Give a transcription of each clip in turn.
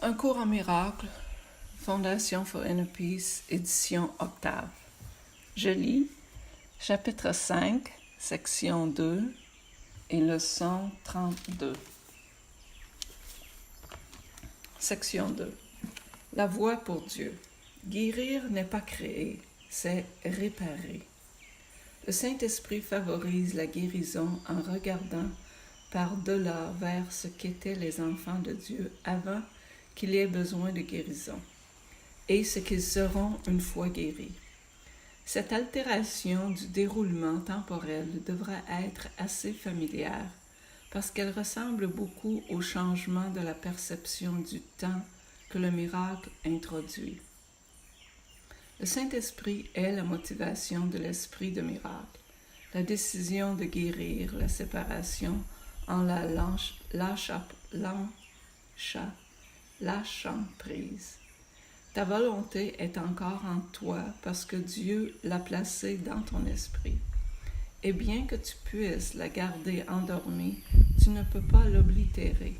Un cours en miracle, Fondation for Inner Peace, édition Octave. Je lis chapitre 5, section 2 et leçon 32. Section 2. La voie pour Dieu. Guérir n'est pas créer, c'est réparer. Le Saint-Esprit favorise la guérison en regardant par-delà vers ce qu'étaient les enfants de Dieu avant qu'il ait besoin de guérison, et ce qu'ils seront une fois guéris. Cette altération du déroulement temporel devra être assez familière parce qu'elle ressemble beaucoup au changement de la perception du temps que le miracle introduit. Le Saint-Esprit est la motivation de l'esprit de miracle, la décision de guérir la séparation en la lâchant prise. Ta volonté est encore en toi parce que Dieu l'a placée dans ton esprit. Et bien que tu puisses la garder endormie, tu ne peux pas l'oblitérer.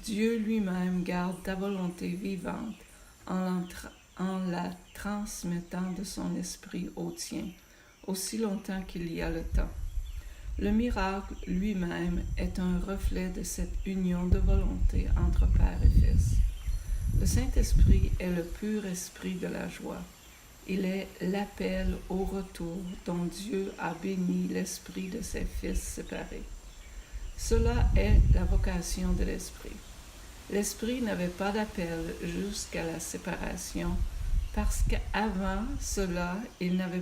Dieu lui-même garde ta volonté vivante en la transmettant de son esprit au tien, aussi longtemps qu'il y a le temps. Le miracle lui-même est un reflet de cette union de volonté entre Père et Fils. Le Saint-Esprit est le pur esprit de la joie. Il est l'appel au retour dont Dieu a béni l'esprit de ses fils séparés. Cela est la vocation de l'esprit. L'esprit n'avait pas d'appel jusqu'à la séparation parce qu'avant cela, il n'avait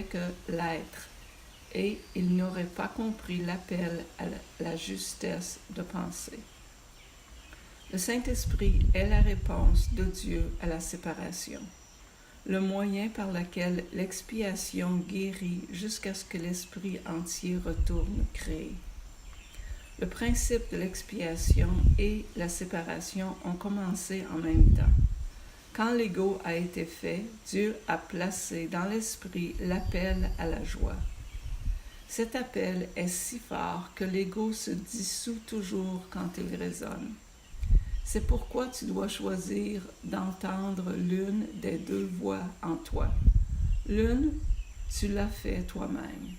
que l'être. Et il n'aurait pas compris l'appel à la justesse de penser. Le Saint-Esprit est la réponse de Dieu à la séparation, le moyen par lequel l'expiation guérit jusqu'à ce que l'esprit entier retourne créé. Le principe de l'expiation et la séparation ont commencé en même temps. Quand l'ego a été fait, Dieu a placé dans l'esprit l'appel à la joie. Cet appel est si fort que l'ego se dissout toujours quand il résonne. C'est pourquoi tu dois choisir d'entendre l'une des deux voix en toi. L'une, tu l'as fait toi-même,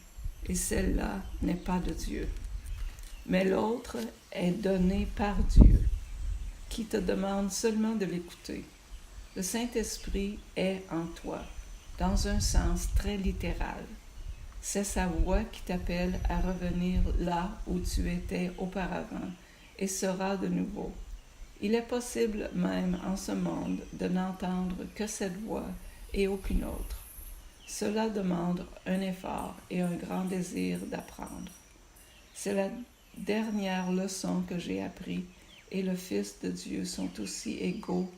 et celle-là n'est pas de Dieu. Mais l'autre est donnée par Dieu, qui te demande seulement de l'écouter. Le Saint-Esprit est en toi, dans un sens très littéral. C'est sa voix qui t'appelle à revenir là où tu étais auparavant et seras de nouveau. Il est possible même en ce monde de n'entendre que cette voix et aucune autre. Cela demande un effort et un grand désir d'apprendre. C'est la dernière leçon que j'ai apprise et le Fils de Dieu sont aussi égaux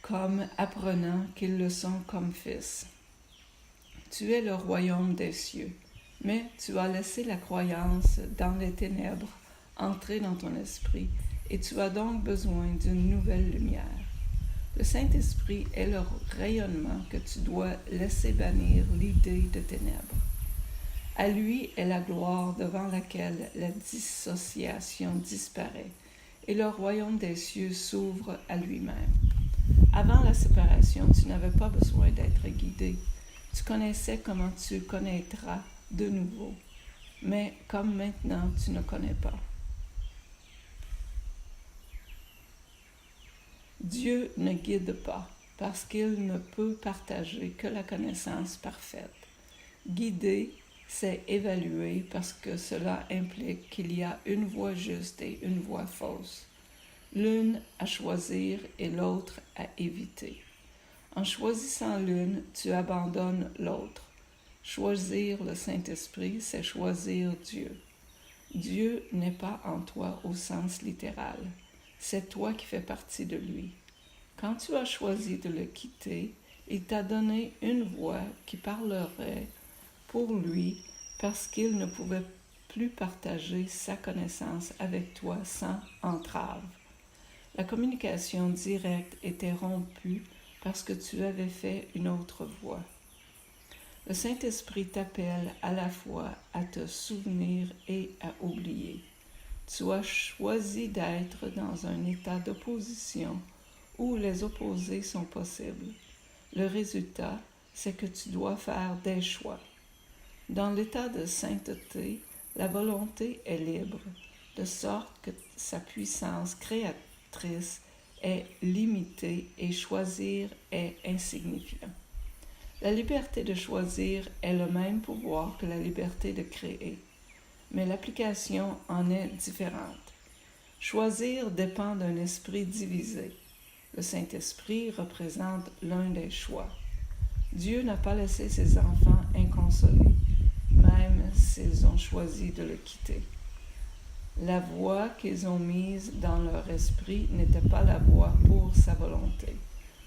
comme apprenants qu'ils le sont comme fils. Tu es le royaume des cieux, mais tu as laissé la croyance dans les ténèbres entrer dans ton esprit, et tu as donc besoin d'une nouvelle lumière. Le Saint-Esprit est le rayonnement que tu dois laisser bannir l'idée de ténèbres. À lui est la gloire devant laquelle la dissociation disparaît, et le royaume des cieux s'ouvre à lui-même. Avant la séparation, tu n'avais pas besoin d'être guidé. Tu connaissais comment tu connaîtras de nouveau, mais comme maintenant tu ne connais pas. Dieu ne guide pas parce qu'il ne peut partager que la connaissance parfaite. Guider, c'est évaluer parce que cela implique qu'il y a une voie juste et une voie fausse, l'une à choisir et l'autre à éviter. En choisissant l'une, tu abandonnes l'autre. Choisir le Saint-Esprit, c'est choisir Dieu. Dieu n'est pas en toi au sens littéral. C'est toi qui fais partie de lui. Quand tu as choisi de le quitter, il t'a donné une voix qui parlerait pour lui parce qu'il ne pouvait plus partager sa connaissance avec toi sans entrave. La communication directe était rompue parce que tu avais fait une autre voie. Le Saint-Esprit t'appelle à la fois à te souvenir et à oublier. Tu as choisi d'être dans un état d'opposition où les opposés sont possibles. Le résultat, c'est que tu dois faire des choix. Dans l'état de sainteté, la volonté est libre, de sorte que sa puissance créatrice est limitée et choisir est insignifiant. La liberté de choisir est le même pouvoir que la liberté de créer, mais l'application en est différente. Choisir dépend d'un esprit divisé. Le Saint-Esprit représente l'un des choix. Dieu n'a pas laissé ses enfants inconsolés, même s'ils ont choisi de le quitter. La voie qu'ils ont mise dans leur esprit n'était pas la voie pour sa volonté,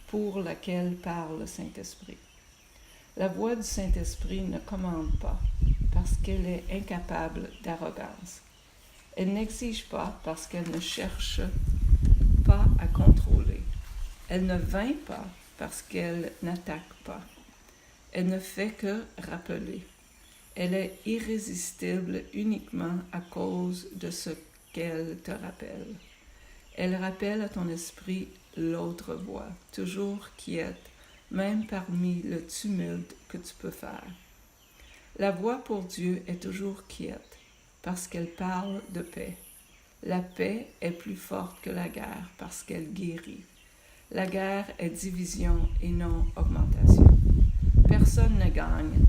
pour laquelle parle le Saint-Esprit. La voix du Saint-Esprit ne commande pas, parce qu'elle est incapable d'arrogance. Elle n'exige pas parce qu'elle ne cherche pas à contrôler. Elle ne vainc pas parce qu'elle n'attaque pas. Elle ne fait que rappeler. Elle est irrésistible uniquement à cause de ce qu'elle te rappelle. Elle rappelle à ton esprit l'autre voix, toujours quiète, même parmi le tumulte que tu peux faire. La voix pour Dieu est toujours quiète, parce qu'elle parle de paix. La paix est plus forte que la guerre, parce qu'elle guérit. La guerre est division et non augmentation. Personne ne gagne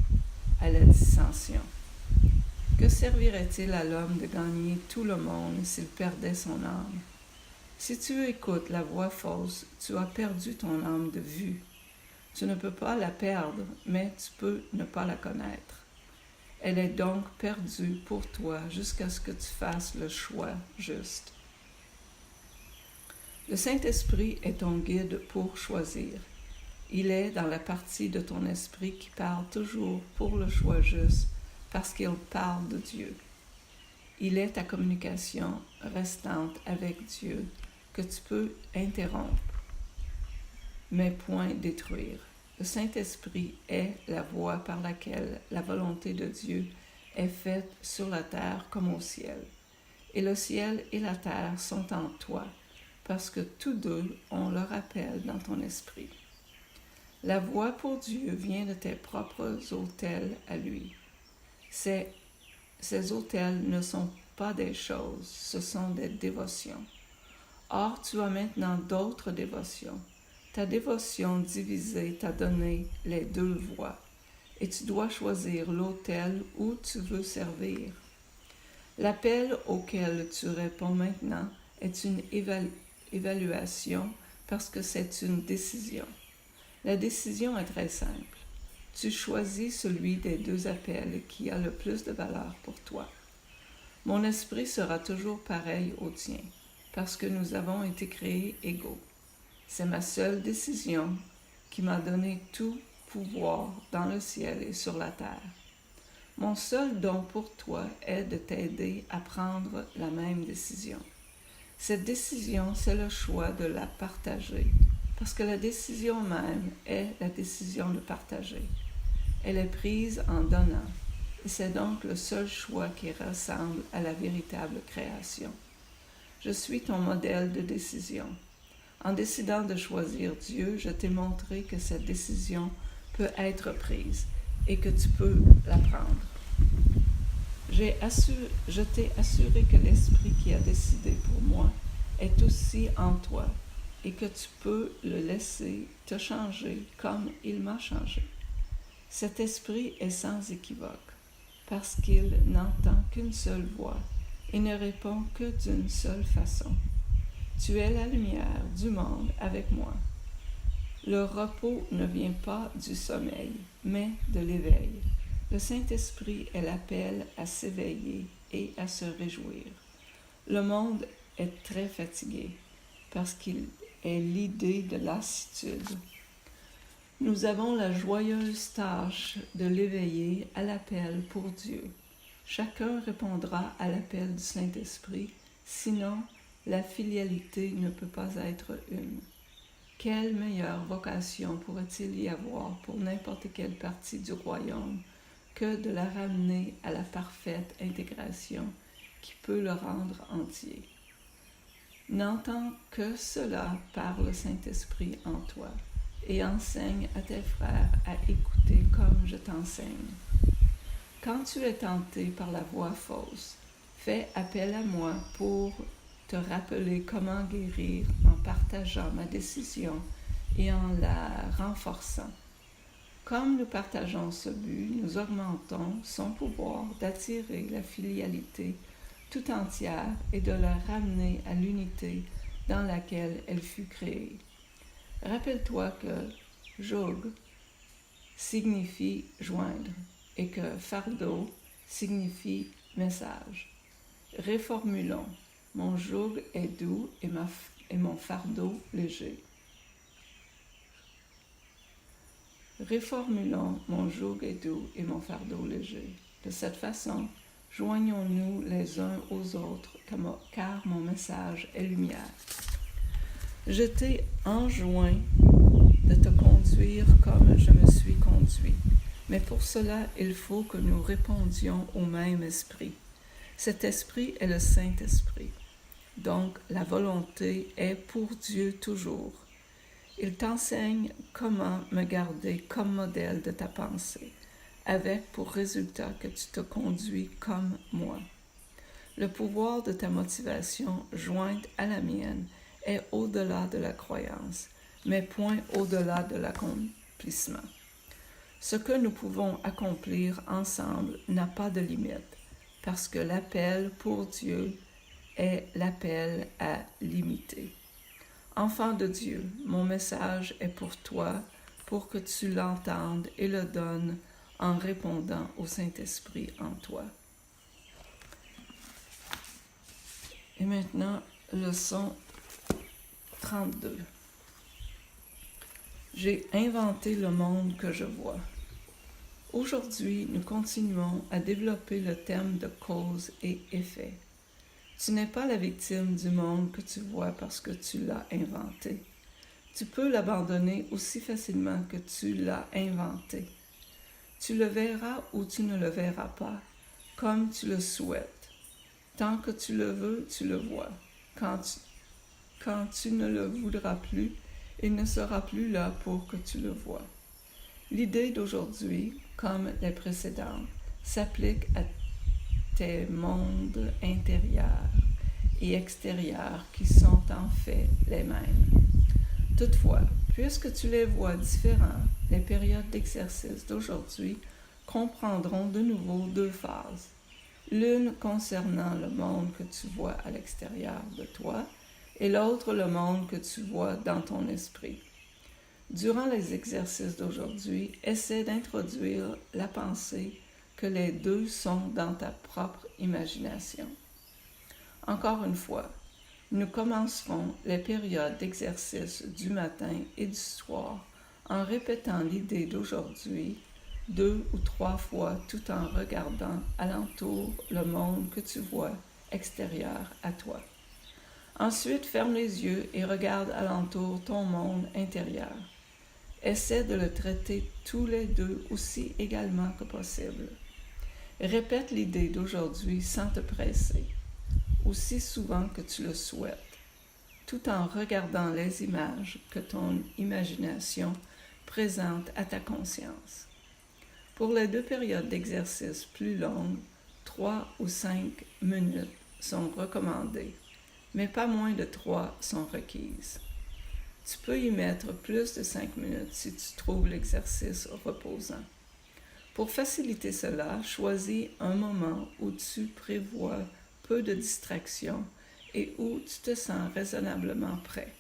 à la dissension. Que servirait-il à l'homme de gagner tout le monde s'il perdait son âme? Si tu écoutes la voix fausse, tu as perdu ton âme de vue. Tu ne peux pas la perdre, mais tu peux ne pas la connaître. Elle est donc perdue pour toi jusqu'à ce que tu fasses le choix juste. Le Saint-Esprit est ton guide pour choisir. Il est dans la partie de ton esprit qui parle toujours pour le choix juste, parce qu'il parle de Dieu. Il est ta communication restante avec Dieu que tu peux interrompre, mais point détruire. Le Saint-Esprit est la voie par laquelle la volonté de Dieu est faite sur la terre comme au ciel. Et le ciel et la terre sont en toi, parce que tous deux ont leur appel dans ton esprit. La voie pour Dieu vient de tes propres autels à lui. Ces autels ne sont pas des choses, ce sont des dévotions. Or, tu as maintenant d'autres dévotions. Ta dévotion divisée t'a donné les deux voies, et tu dois choisir l'autel où tu veux servir. L'appel auquel tu réponds maintenant est une évaluation parce que c'est une décision. La décision est très simple. Tu choisis celui des deux appels qui a le plus de valeur pour toi. Mon esprit sera toujours pareil au tien, parce que nous avons été créés égaux. C'est ma seule décision qui m'a donné tout pouvoir dans le ciel et sur la terre. Mon seul don pour toi est de t'aider à prendre la même décision. Cette décision, c'est le choix de la partager, parce que la décision même est la décision de partager. Elle est prise en donnant, et c'est donc le seul choix qui ressemble à la véritable création. Je suis ton modèle de décision. En décidant de choisir Dieu, je t'ai montré que cette décision peut être prise et que tu peux la prendre. Je t'ai assuré que l'Esprit qui a décidé pour moi est aussi en toi et que tu peux le laisser te changer comme il m'a changé. Cet Esprit est sans équivoque parce qu'il n'entend qu'une seule voix et ne répond que d'une seule façon. Tu es la lumière du monde avec moi. Le repos ne vient pas du sommeil, mais de l'éveil. Le Saint-Esprit est l'appel à s'éveiller et à se réjouir. Le monde est très fatigué parce qu'il est l'idée de lassitude. Nous avons la joyeuse tâche de l'éveiller à l'appel pour Dieu. Chacun répondra à l'appel du Saint-Esprit, sinon la filialité ne peut pas être une. Quelle meilleure vocation pourrait-il y avoir pour n'importe quelle partie du royaume que de la ramener à la parfaite intégration qui peut le rendre entier. N'entends que cela par le Saint-Esprit en toi et enseigne à tes frères à écouter comme je t'enseigne. Quand tu es tenté par la voie fausse, fais appel à moi pour te rappeler comment guérir en partageant ma décision et en la renforçant. Comme nous partageons ce but, nous augmentons son pouvoir d'attirer la filialité tout entière et de la ramener à l'unité dans laquelle elle fut créée. Rappelle-toi que joug signifie joindre et que fardeau signifie message. Réformulons. Mon joug est doux et mon fardeau léger. Réformulons, mon joug est doux et mon fardeau léger. De cette façon, joignons-nous les uns aux autres, car mon message est lumière. Je t'ai enjoint de te conduire comme je me suis conduit, mais pour cela, il faut que nous répondions au même esprit. Cet esprit est le Saint-Esprit. Donc, la volonté est pour Dieu toujours. Il t'enseigne comment me garder comme modèle de ta pensée, avec pour résultat que tu te conduis comme moi. Le pouvoir de ta motivation jointe à la mienne est au-delà de la croyance, mais point au-delà de l'accomplissement. Ce que nous pouvons accomplir ensemble n'a pas de limite, parce que l'appel pour Dieu est l'appel à l'imiter. Enfant de Dieu, mon message est pour toi, pour que tu l'entendes et le donnes en répondant au Saint-Esprit en toi. Et maintenant, leçon 32. J'ai inventé le monde que je vois. Aujourd'hui, nous continuons à développer le thème de cause et effet. Tu n'es pas la victime du monde que tu vois parce que tu l'as inventé. Tu peux l'abandonner aussi facilement que tu l'as inventé. Tu le verras ou tu ne le verras pas, comme tu le souhaites. Tant que tu le veux, tu le vois. Quand tu ne le voudras plus, il ne sera plus là pour que tu le vois. L'idée d'aujourd'hui, comme les précédentes, s'applique à tes mondes intérieurs et extérieurs qui sont en fait les mêmes. Toutefois, puisque tu les vois différents, les périodes d'exercice d'aujourd'hui comprendront de nouveau deux phases. L'une concernant le monde que tu vois à l'extérieur de toi et l'autre le monde que tu vois dans ton esprit. Durant les exercices d'aujourd'hui, essaie d'introduire la pensée que les deux sont dans ta propre imagination. Encore une fois, nous commencerons les périodes d'exercice du matin et du soir en répétant l'idée d'aujourd'hui 2 ou 3 fois tout en regardant alentour le monde que tu vois extérieur à toi. Ensuite, ferme les yeux et regarde alentour ton monde intérieur. Essaie de le traiter tous les deux aussi également que possible. Répète l'idée d'aujourd'hui sans te presser, aussi souvent que tu le souhaites, tout en regardant les images que ton imagination présente à ta conscience. Pour les deux périodes d'exercice plus longues, 3 ou 5 minutes sont recommandées, mais pas moins de 3 sont requises. Tu peux y mettre plus de 5 minutes si tu trouves l'exercice reposant. Pour faciliter cela, choisis un moment où tu prévois peu de distractions et où tu te sens raisonnablement prêt.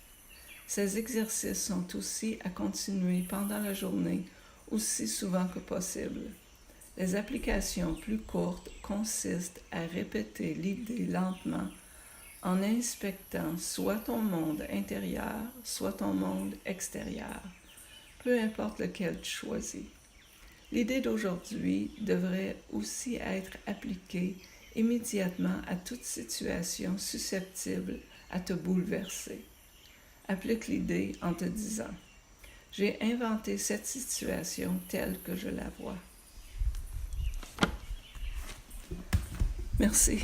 Ces exercices sont aussi à continuer pendant la journée aussi souvent que possible. Les applications plus courtes consistent à répéter l'idée lentement en inspectant soit ton monde intérieur, soit ton monde extérieur, peu importe lequel tu choisis. L'idée d'aujourd'hui devrait aussi être appliquée immédiatement à toute situation susceptible à te bouleverser. Applique l'idée en te disant « J'ai inventé cette situation telle que je la vois. » Merci.